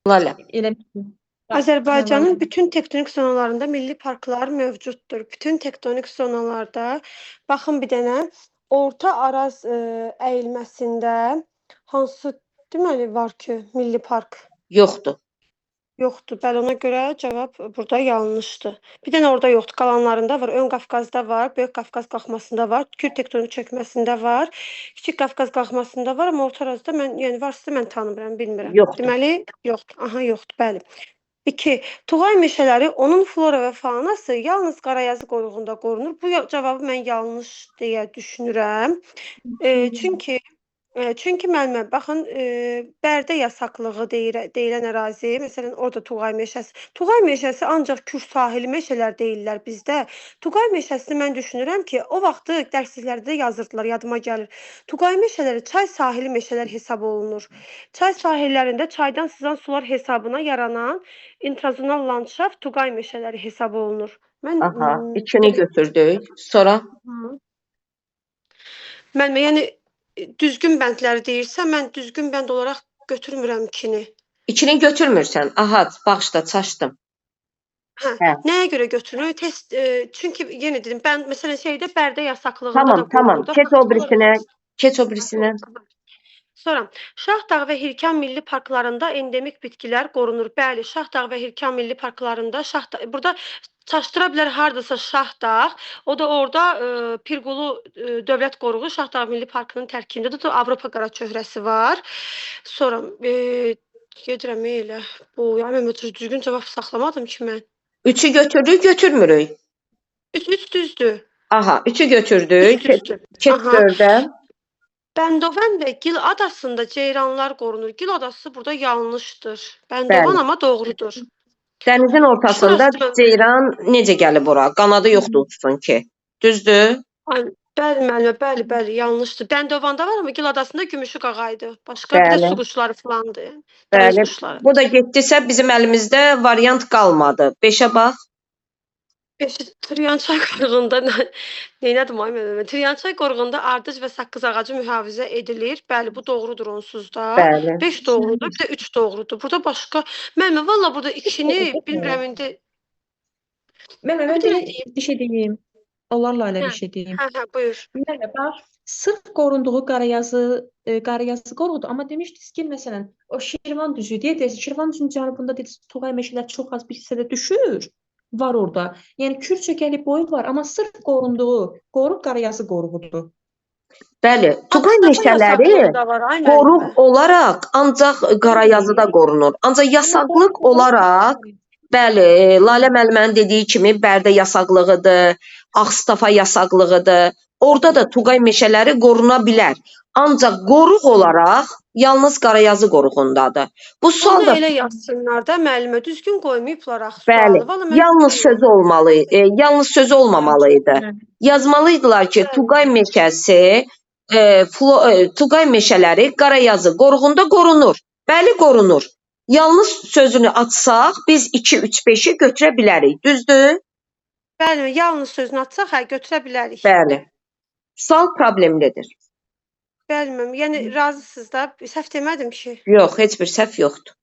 Lalə. Elə Azərbaycanın bütün tektonik zonalarında milli parklar mövcuddur. Bütün tektonik zonalarda, baxın bir dənə, Orta Araz əyilməsində hansı deməli var ki, milli park? Yoxdur. Yoxdur. Bəli, ona görə cavab burada yanlışdır. Bir dənə orada yoxdur, qalanlarında var. Ön Qafqazda var, Böyük Qafqaz qalxmasında var, Kür tektonik çökməsində var, Kiçik Qafqaz qalxmasında var, amma Orta Arazda mən, yəni varsa mən tanımıram, bilmirəm. Yoxdur. Deməli, yoxdur. Aha, yoxdur, bəli. 2. Tuğay meşələri, onun flora və faunası yalnız Qarayazı qoruğunda qorunur. Bu cavabı mən yanlış deyə düşünürəm. Çünki müəllimə, baxın, Bərdə yasaqlığı deyilən ərazi, məsələn, orada Tuğay meşəsi. Tuğay meşəsi ancaq Kür sahili meşələr deyirlər bizdə. Tuğay meşəsini mən düşünürəm ki, o vaxtı dərsliklərdə də yazırdılar, yadıma gəlir. Tuğay meşələri çay sahili meşələr hesab olunur. Çay sahillərində çaydan sızan sular hesabına yaranan intrazonal landşaft Tuğay meşələri hesab olunur. Aha, içini götürdük. Sonra? Müəllimə, yəni düzgün bəndləri deyirsə, mən düzgün bənd olaraq götürmürəm 2-ni. 2-ni götürmürsən. Aha, bağışla, çaşdım. Hə, nəyə görə götürürəm? Test, çünki yenə dedim, bənd məsələn şeydə Bərdə yasaqlığında da qorunur. Tamam. Keç o birisinə. Sonra, Şahdağ və Hirkan milli parklarında endemik bitkilər qorunur. Bəli, Şahdağ və Hirkan milli parklarında, burada çaşdıra bilər hardasa Şahdağ, o da orada Pirqulu Dövlət Qoruğu Şahdağ Milli Parkının tərkibindədir. Da Avropa qara çöhrəsi var. Sonra gedirəm elə. Bu, yəni mən düzgün cavab saxlamadım ki mən. 3-ü götürdük, götürmürük. 3 düzdür. Aha, 3-ü götürdük. Keç 4-ə. Bəndovan və Gil adasında ceyranlar qorunur. Gil adası burada yanlışdır. Bəndovan amma doğrudur. Dənizin ortasında ceyran necə gəlib ora? Qanadı yoxdur uçsun ki. Düzdür? Bəli, müəllimə, bəli, yanlışdır. Bəndovanda var, amma Gil adasında gümüşü qağaydı. Başqa bir də su quşları falandır. Bəli. Bu da getdisə bizim əlimizdə variant qalmadı. 5-ə bax. Türyançay qoruğunda neynədir müəllimə? Türyançay qoruğunda ardız və saqqız ağacı mühafizə edilir. Bəli, bu doğrudur onsuz da. 5 doğrudur, bir də 3 doğrudur. Burada başqa müəllimə, valla burada 2-ni bilmirəm indi. Mən bir şey deyim. Onlarla elə bir şey deyim. Hə, buyur. Müəllimə, bax, sırf qorunduğu Qarayazı qoruğudur. Amma demişdiniz ki, məsələn, o Şirvan düzü deyəcəksiniz. Şirvan düzünün cənubunda dediniz, Tuğay meşələri çox az bir hissədə düşür. Var orada. Yəni Kür çökəli boyu var, amma sırf qorunduğu qoruq Qarayazı qoruğudur. Bəli, Tuğay meşələri qoruq olaraq ancaq Qarayazıda qorunur. Ancaq yasaqlıq olaraq, bəli, Lalə müəllimənin dediyi kimi Bərdə yasaqlığıdır, Ağstafa yasaqlığıdır. Orada da Tuğay meşələri qoruna bilər. Ancaq qoruq olaraq yalnız Qarayazı qoruğundadır. Bu sual da elə yazsınlar da müəllimə, düzgün qoymayıblar axı sualı. Bəli, yalnız sözü olmamalıydı. Yazmalıydılar ki, Tuğay meşəsi, Tuğay meşələri Qarayazı qoruğunda qorunur. Bəli, qorunur. Yalnız sözünü açsaq, biz 2, 3, 5-i götürə bilərik. Düzdür? Bəli, yalnız sözünü açsaq, götürə bilərik. Bəli. Sual problemlidir. Bəli, yəni razısınız da, səhv demədim ki. Yox, heç bir səhv yoxdur.